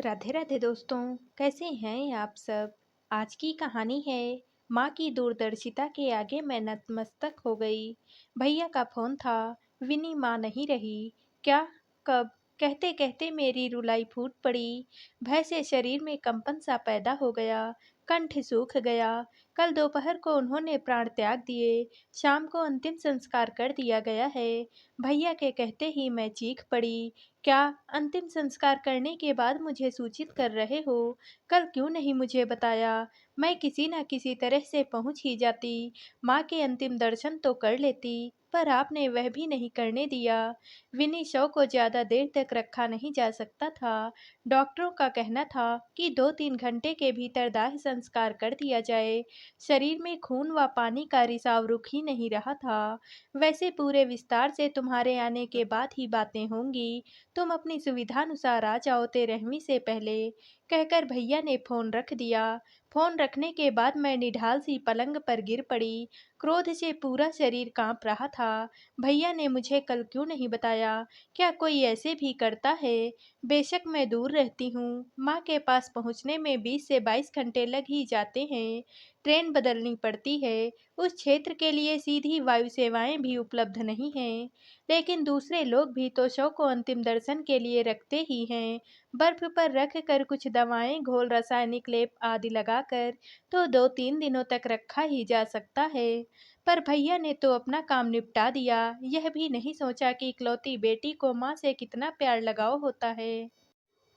राधे राधे दोस्तों। कैसे हैं आप सब। आज की कहानी है माँ की दूरदर्शिता के आगे मैं नतमस्तक हो गई। भैया का फोन था। विनी माँ नहीं रही। क्या, कब, कहते कहते मेरी रुलाई फूट पड़ी। भय से शरीर में कंपन सा पैदा हो गया। कंठ सूख गया। कल दोपहर को उन्होंने प्राण त्याग दिए। शाम को अंतिम संस्कार कर दिया गया है। भैया के कहते ही मैं चीख पड़ी। क्या, अंतिम संस्कार करने के बाद मुझे सूचित कर रहे हो? कल क्यों नहीं मुझे बताया? मैं किसी न किसी तरह से पहुंच ही जाती। माँ के अंतिम दर्शन तो कर लेती, पर आपने वह भी नहीं करने दिया। विनी शव को ज्यादा देर तक रखा नहीं जा सकता था। डॉक्टरों का कहना था कि 2-3 घंटे के भीतर दाह संस्कार कर दिया जाए। शरीर में खून व पानी का रिसाव रुक ही नहीं रहा था। वैसे पूरे विस्तार से तुम्हारे आने के बाद ही बातें होंगी। तुम अपनी सुविधानुसार आ जाओ 13वीं से पहले, कहकर भैया ने फोन रख दिया। फोन रखने के बाद मैं निढाल सी पलंग पर गिर पड़ी। क्रोध से पूरा शरीर कांप रहा था। भैया ने मुझे कल क्यों नहीं बताया? क्या कोई ऐसे भी करता है? बेशक मैं दूर रहती हूँ, माँ के पास पहुँचने में 20 से 22 घंटे लग ही जाते हैं। ट्रेन बदलनी पड़ती है। उस क्षेत्र के लिए सीधी वायु सेवाएं भी उपलब्ध नहीं हैं। लेकिन दूसरे लोग भी तो शव को अंतिम दर्शन के लिए रखते ही हैं। बर्फ पर रख कर कुछ दवाएं घोल रासायनिक लेप आदि लगाकर तो 2-3 दिनों तक रखा ही जा सकता है। पर भैया ने तो अपना काम निपटा दिया। यह भी नहीं सोचा कि इकलौती बेटी को माँ से कितना प्यार लगाव होता है।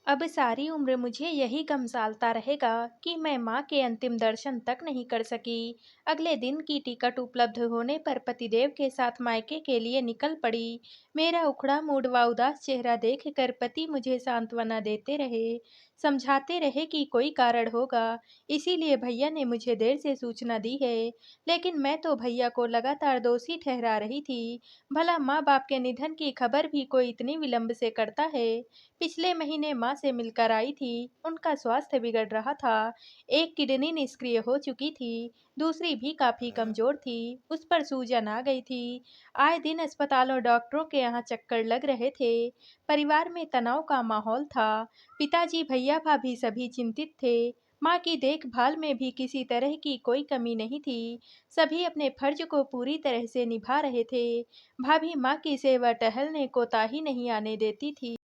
अब सारी उम्र मुझे यही गम सालता रहेगा कि मैं माँ के अंतिम दर्शन तक नहीं कर सकी। अगले दिन की टिकट उपलब्ध होने पर पतिदेव के साथ मायके के लिए निकल पड़ी। मेरा उखड़ा मूड व उदास चेहरा देखकर पति मुझे सांत्वना देते रहे, समझाते रहे कि कोई कारण होगा, इसीलिए भैया ने मुझे देर से सूचना दी है। लेकिन मैं तो भैया को लगातार दोषी ठहरा रही थी। भला माँ बाप के निधन की खबर भी कोई इतनी विलंब से करता है? पिछले महीने माँ से मिलकर आई थी। उनका स्वास्थ्य बिगड़ रहा था। एक किडनी निष्क्रिय हो चुकी थी, दूसरी भी काफी कमजोर थी। उस पर सूजन आ गई थी। आए दिन अस्पतालों डॉक्टरों के यहाँ चक्कर लग रहे थे। परिवार में तनाव का माहौल था। पिताजी, भैया, भाभी सभी चिंतित थे। माँ की देखभाल में भी किसी तरह की कोई कमी नहीं थी। सभी अपने फर्ज को पूरी तरह से निभा रहे थे। भाभी माँ की सेवा टहलने कोताही नहीं आने देती थी।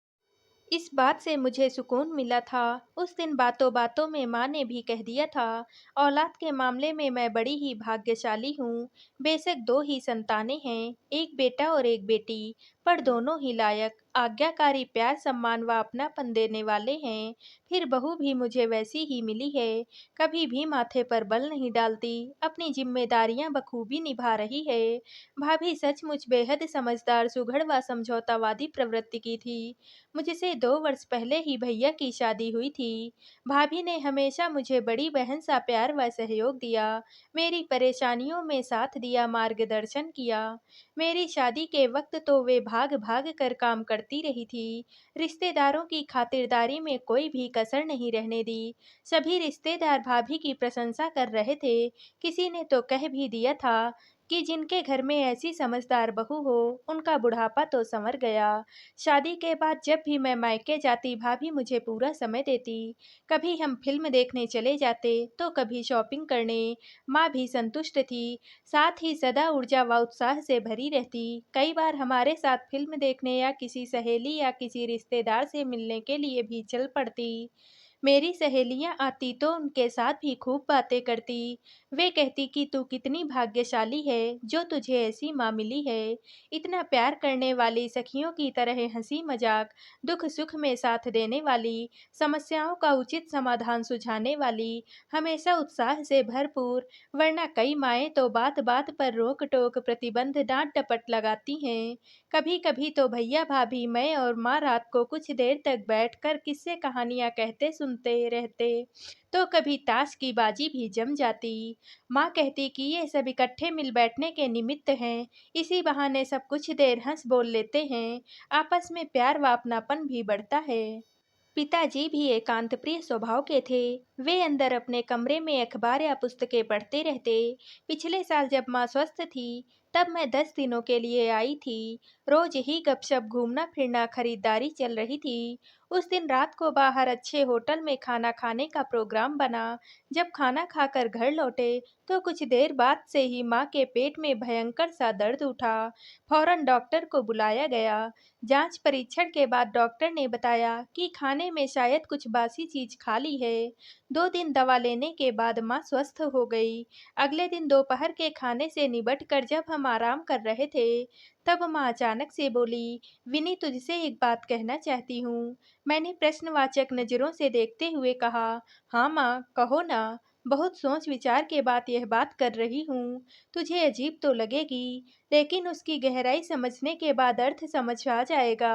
इस बात से मुझे सुकून मिला था। उस दिन बातों बातों में माँ ने भी कह दिया था, औलाद के मामले में मैं बड़ी ही भाग्यशाली हूँ। बेशक 2 ही संतानें हैं, एक बेटा और एक बेटी, पर दोनों ही लायक, आज्ञाकारी, प्यार, सम्मान व अपनापन देने वाले हैं। फिर बहू भी मुझे वैसी ही मिली है। कभी भी माथे पर बल नहीं डालती, अपनी जिम्मेदारियां बखूबी निभा रही है। भाभी सचमुच बेहद समझदार, सुघड़ व समझौतावादी प्रवृत्ति की थी। मुझसे 2 वर्ष पहले ही भैया की शादी हुई थी। भाभी ने हमेशा मुझे बड़ी बहन सा प्यार व सहयोग दिया। मेरी परेशानियों में साथ दिया, मार्गदर्शन किया। मेरी शादी के वक्त तो वे भाग भाग कर काम करती रही थी। रिश्तेदारों की खातिरदारी में कोई भी कसर नहीं रहने दी। सभी रिश्तेदार भाभी की प्रशंसा कर रहे थे। किसी ने तो कह भी दिया था कि जिनके घर में ऐसी समझदार बहू हो, उनका बुढ़ापा तो संवर गया। शादी के बाद जब भी मैं मायके जाती, भाभी मुझे पूरा समय देती। कभी हम फिल्म देखने चले जाते, तो कभी शॉपिंग करने। माँ भी संतुष्ट थी, साथ ही सदा ऊर्जा व उत्साह से भरी रहती। कई बार हमारे साथ फिल्म देखने या किसी सहेली या किसी रिश्तेदार से मिलने के लिए भी चल पड़ती। मेरी सहेलियां आती तो उनके साथ भी खूब बातें करती। वे कहती कि तू कितनी भाग्यशाली है जो तुझे ऐसी माँ मिली है। इतना प्यार करने वाली, सखियों की तरह हंसी मजाक, दुख सुख में साथ देने वाली, समस्याओं का उचित समाधान सुझाने वाली, हमेशा उत्साह से भरपूर। वरना कई माएँ तो बात बात पर रोक टोक, प्रतिबंध, डांट डपट लगाती हैं। कभी कभी तो भैया, भाभी, मैं और माँ रात को कुछ देर तक बैठकर किस्से कहानियां कहते सुनते रहते, तो कभी ताश की बाजी भी जम जाती। माँ कहती कि ये सब इकट्ठे मिल बैठने के निमित्त हैं, इसी बहाने सब कुछ देर हंस बोल लेते हैं, आपस में प्यार व अपनापन भी बढ़ता है। पिताजी भी एकांत प्रिय स्वभाव के थे। वे अंदर अपने कमरे में अखबार या पुस्तकें पढ़ते रहते। पिछले साल जब माँ स्वस्थ थी, तब मैं 10 दिनों के लिए आई थी। रोज ही गपशप, घूमना फिरना, खरीदारी चल रही थी। उस दिन रात को बाहर अच्छे होटल में खाना खाने का प्रोग्राम बना। जब खाना खाकर घर लौटे तो कुछ देर बाद से ही माँ के पेट में भयंकर सा दर्द उठा। फौरन डॉक्टर को बुलाया गया। जांच परीक्षण के बाद डॉक्टर ने बताया कि खाने में शायद कुछ बासी चीज खा ली है। 2 दिन दवा लेने के बाद माँ स्वस्थ हो गई। अगले दिन दोपहर के खाने से निबट कर जब हम आराम कर रहे थे, तब माँ अचानक से बोली, विनी तुझसे एक बात कहना चाहती हूँ। मैंने प्रश्नवाचक नजरों से देखते हुए कहा, हाँ माँ, कहो ना। बहुत सोच विचार के बाद यह बात कर रही हूँ। तुझे अजीब तो लगेगी, लेकिन उसकी गहराई समझने के बाद अर्थ समझ आ जाएगा।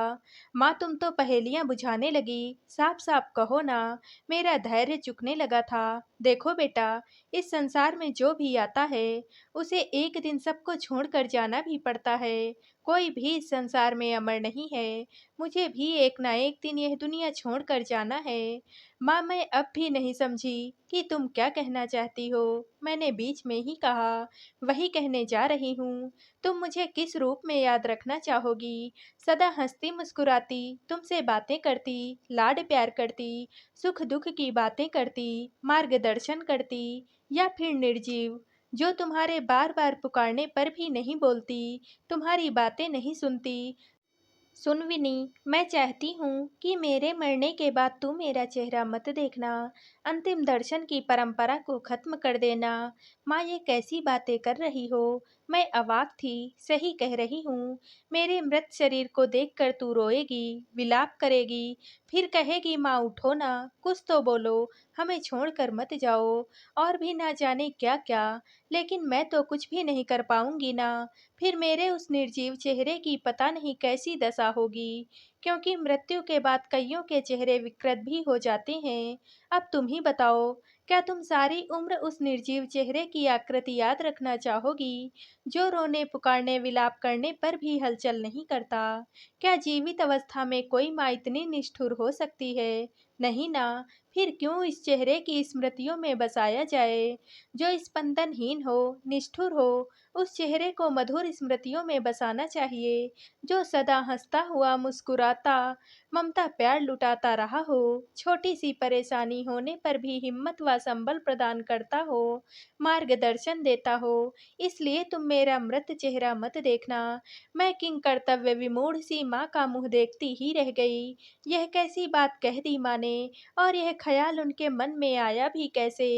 माँ, तुम तो पहेलियाँ बुझाने लगी। साफ साफ कहो ना। मेरा धैर्य चुकने लगा था। देखो बेटा, इस संसार में जो भी आता है, उसे एक दिन सबको छोड़कर जाना भी पड़ता है। कोई भी इस संसार में अमर नहीं है। मुझे भी एक ना एक दिन यह दुनिया छोड़कर जाना है। माँ, मैं अब भी नहीं समझी कि तुम क्या कहना चाहती हो। मैंने बीच में ही कहा, वही कहने जा रही हूँ। तुम मुझे किस रूप में याद रखना चाहोगी? सदा हंसती मुस्कुराती, तुमसे बातें करती, लाड प्यार करती, सुख दुख की बातें करती, मार्गदर्शन करती, या फिर निर्जीव, जो तुम्हारे बार बार पुकारने पर भी नहीं बोलती, तुम्हारी बातें नहीं सुनती। सुन विनी, मैं चाहती हूँ कि मेरे मरने के बाद तू मेरा चेहरा मत देखना। अंतिम दर्शन की परंपरा को खत्म कर देना। माँ, ये कैसी बातें कर रही हो? मैं अवाक थी। सही कह रही हूँ। मेरे मृत शरीर को देखकर तू रोएगी, विलाप करेगी, फिर कहेगी, माँ उठो ना, कुछ तो बोलो, हमें छोड़कर मत जाओ, और भी ना जाने क्या क्या। लेकिन मैं तो कुछ भी नहीं कर पाऊंगी ना। फिर मेरे उस निर्जीव चेहरे की पता नहीं कैसी दशा होगी, क्योंकि मृत्यु के बाद कईयों के चेहरे विकृत भी हो जाते हैं। अब तुम ही बताओ, क्या तुम सारी उम्र उस निर्जीव चेहरे की आकृति याद रखना चाहोगी, जो रोने पुकारने विलाप करने पर भी हलचल नहीं करता? क्या जीवित अवस्था में कोई माँ इतनी निष्ठुर हो सकती है? नहीं ना। फिर क्यों इस चेहरे की स्मृतियों में बसाया जाए, जो स्पंदनहीन हो, निष्ठुर हो? उस चेहरे को मधुर स्मृतियों में बसाना चाहिए, जो सदा हंसता हुआ, मुस्कुराता, ममता प्यार लुटाता रहा हो, छोटी सी परेशानी होने पर भी हिम्मत व संबल प्रदान करता हो, मार्गदर्शन देता हो। इसलिए तुम मेरा मृत चेहरा मत देखना। मैं किंग कर्तव्य विमूढ़ सी माँ का मुंह देखती ही रह गई। यह कैसी बात कह दी माँ ने, और यह ख्याल उनके मन में आया भी कैसे?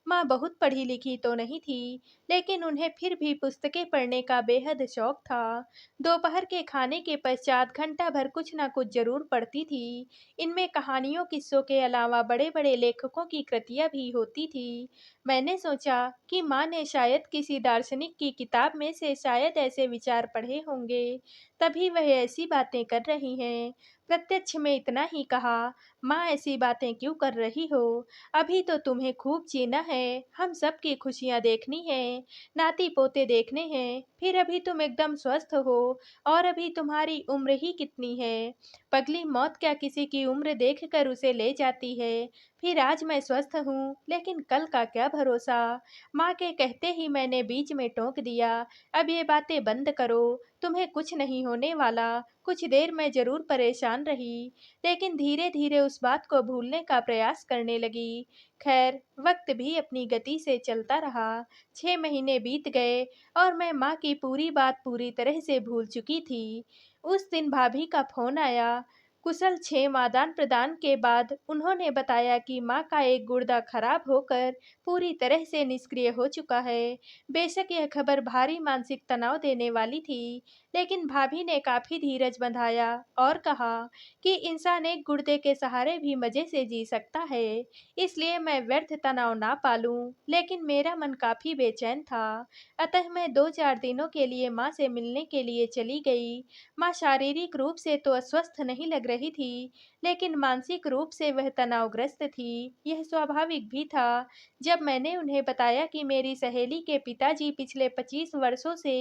माँ बहुत पढ़ी लिखी तो नहीं थी, लेकिन उन्हें फिर भी पुस्तकें पढ़ने का बेहद शौक था। दोपहर के खाने के पश्चात घंटा भर कुछ न कुछ जरूर पढ़ती थी। इनमें कहानियों किस्सों के अलावा बड़े बड़े लेखकों की कृतियां भी होती थी। मैंने सोचा कि माँ ने शायद किसी दार्शनिक की किताब में से शायद ऐसे विचार पढ़े होंगे, तभी वह ऐसी बातें कर रही हैं। प्रत्यक्ष में इतना ही कहा, माँ ऐसी बातें क्यों कर रही हो? अभी तो तुम्हें खूब जीना है, हम सब की खुशियाँ देखनी है, नाती पोते देखने हैं। फिर अभी तुम एकदम स्वस्थ हो, और अभी तुम्हारी उम्र ही कितनी है? पगली मौत क्या किसी की उम्र देखकर उसे ले जाती है? फिर आज मैं स्वस्थ हूँ, लेकिन कल का क्या भरोसा? माँ के कहते ही मैंने बीच में टोक दिया, अब ये बातें बंद करो, तुम्हें कुछ नहीं होने वाला। कुछ देर मैं जरूर परेशान रही, लेकिन धीरे धीरे उस बात को भूलने का प्रयास करने लगी। खैर, वक्त भी अपनी गति से चलता रहा। 6 महीने बीत गए, और मैं माँ की पूरी बात पूरी तरह से भूल चुकी थी। उस दिन भाभी का फोन आया। कुशल 6 आदान प्रदान के बाद उन्होंने बताया कि माँ का एक गुर्दा खराब होकर पूरी तरह से निष्क्रिय हो चुका है। बेशक यह खबर भारी मानसिक तनाव देने वाली थी, लेकिन भाभी ने काफी धीरज बंधाया और कहा कि इंसान एक गुर्दे के सहारे भी मजे से जी सकता है, इसलिए मैं व्यर्थ तनाव ना पालूं। लेकिन मेरा मन काफी बेचैन था, अतः मैं 2-4 दिनों के लिए माँ से मिलने के लिए चली गई। माँ शारीरिक रूप से तो अस्वस्थ नहीं लग रही थी, लेकिन मानसिक रूप से वह तनावग्रस्त थी। यह स्वाभाविक भी था। जब मैंने उन्हें बताया कि मेरी सहेली के पिताजी पिछले 25 वर्षों से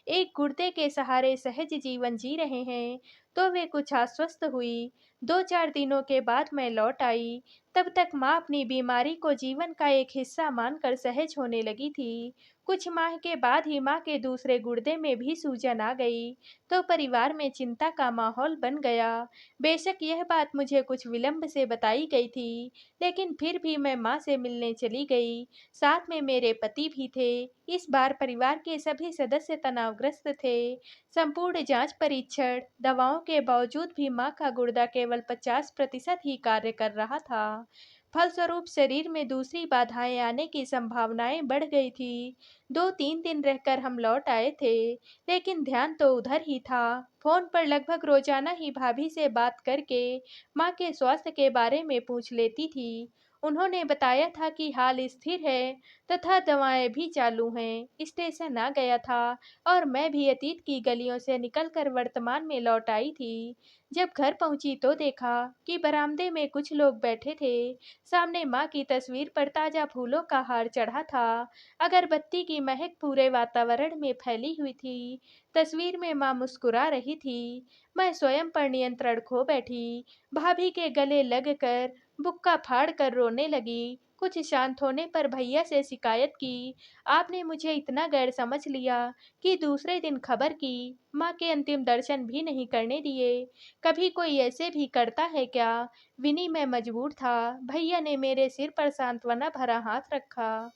एक गुर्दे के सहारे सहज जीवन जी रहे हैं, तो वे कुछ आश्वस्त हुई। 2-4 दिनों के बाद मैं लौट आई। तब तक माँ अपनी बीमारी को जीवन का एक हिस्सा मानकर सहज होने लगी थी। कुछ माह के बाद ही माँ के दूसरे गुर्दे में भी सूजन आ गई, तो परिवार में चिंता का माहौल बन गया। बेशक यह बात मुझे कुछ विलंब से बताई गई थी, लेकिन फिर भी मैं माँ से मिलने चली गई। साथ में मेरे पति भी थे। इस बार परिवार के सभी सदस्य तनावग्रस्त थे। संपूर्ण जांच परीक्षण, दवाओं के बावजूद भी माँ का गुर्दा केवल 50% ही कार्य कर रहा था। फलस्वरूप शरीर में दूसरी बाधाएं आने की संभावनाएं बढ़ गई थी। 2-3 दिन रहकर हम लौट आए थे, लेकिन ध्यान तो उधर ही था। फोन पर लगभग रोजाना ही भाभी से बात करके माँ के स्वास्थ्य के बारे में पूछ लेती थी। उन्होंने बताया था कि हाल स्थिर है तथा दवाएं भी चालू हैं। स्टेशन आ गया था और मैं भी अतीत की गलियों से निकलकर वर्तमान में लौट आई थी। जब घर पहुंची तो देखा कि बरामदे में कुछ लोग बैठे थे। सामने माँ की तस्वीर पर ताजा फूलों का हार चढ़ा था। अगरबत्ती की महक पूरे वातावरण में फैली हुई थी। तस्वीर में माँ मुस्कुरा रही थी। मैं स्वयं पर नियंत्रण खो बैठी। भाभी के गले लगकर बुक्का फाड़ कर रोने लगी। कुछ शांत होने पर भैया से शिकायत की। आपने मुझे इतना गैर समझ लिया कि दूसरे दिन खबर की। माँ के अंतिम दर्शन भी नहीं करने दिए। कभी कोई ऐसे भी करता है क्या? विनी मैं मजबूर था। भैया ने मेरे सिर पर सांत्वना भरा हाथ रखा।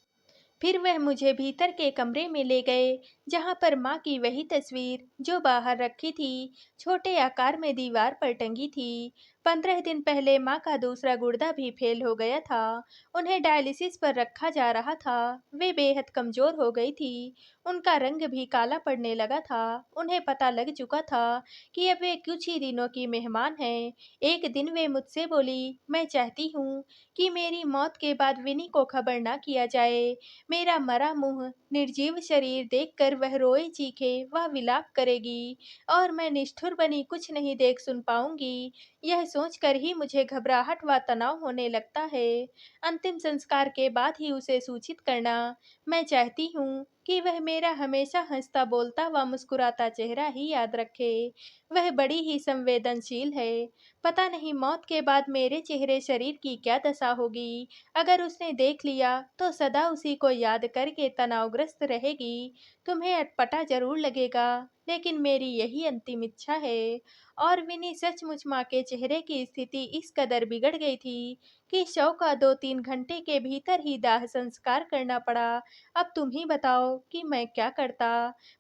फिर वह मुझे भीतर के कमरे में ले गए, जहां पर माँ की वही तस्वीर जो बाहर रखी थी, छोटे आकार में दीवार पर टंगी थी। 15 दिन पहले माँ का दूसरा गुर्दा भी फेल हो गया था। उन्हें डायलिसिस पर रखा जा रहा था। वे बेहद कमजोर हो गई थी। उनका रंग भी काला पड़ने लगा था। उन्हें पता लग चुका था कि अब वे कुछ ही दिनों की मेहमान हैं। एक दिन वे मुझसे बोली, मैं चाहती हूँ कि मेरी मौत के बाद विनी को खबर ना किया जाए। मेरा मरा मुंह, निर्जीव शरीर देखकर वह रोए चीखे वह विलाप करेगी और मैं निष्ठुर बनी कुछ नहीं देख सुन पाऊंगी। यह सोचकर ही मुझे घबराहट व तनाव होने लगता है। अंतिम संस्कार के बाद ही उसे सूचित करना। मैं चाहती हूँ कि वह मेरा हमेशा हंसता बोलता व मुस्कुराता चेहरा ही याद रखे। वह बड़ी ही संवेदनशील है। पता नहीं मौत के बाद मेरे चेहरे शरीर की क्या दशा होगी। अगर उसने देख लिया तो सदा उसी को याद करके तनावग्रस्त रहेगी। तुम्हें अटपटा जरूर लगेगा, लेकिन मेरी यही अंतिम इच्छा है। और विनी सचमुच माँ के चेहरे की स्थिति इस कदर बिगड़ गई थी कि शव का 2-3 घंटे के भीतर ही दाह संस्कार करना पड़ा। अब तुम ही बताओ कि मैं क्या करता।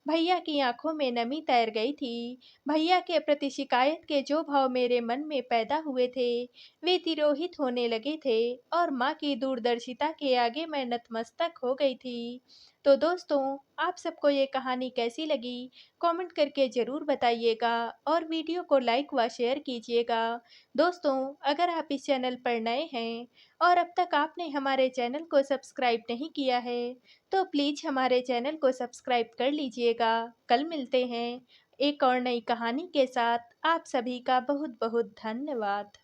भैया की आंखों में नमी तैर गई थी। भैया के प्रति शिकायत के जो भाव मेरे मन में पैदा हुए थे, वे तिरोहित होने लगे थे और माँ की दूरदर्शिता के आगे मैं नतमस्तक हो गई थी। तो दोस्तों, आप सबको ये कहानी कैसी लगी? कमेंट करके ज़रूर बताइएगा और वीडियो को लाइक व शेयर कीजिएगा। दोस्तों, अगर आप इस चैनल पर नए हैं और अब तक आपने हमारे चैनल को सब्सक्राइब नहीं किया है, तो प्लीज़ हमारे चैनल को सब्सक्राइब कर लीजिएगा। कल मिलते हैं एक और नई कहानी के साथ। आप सभी का बहुत बहुत धन्यवाद।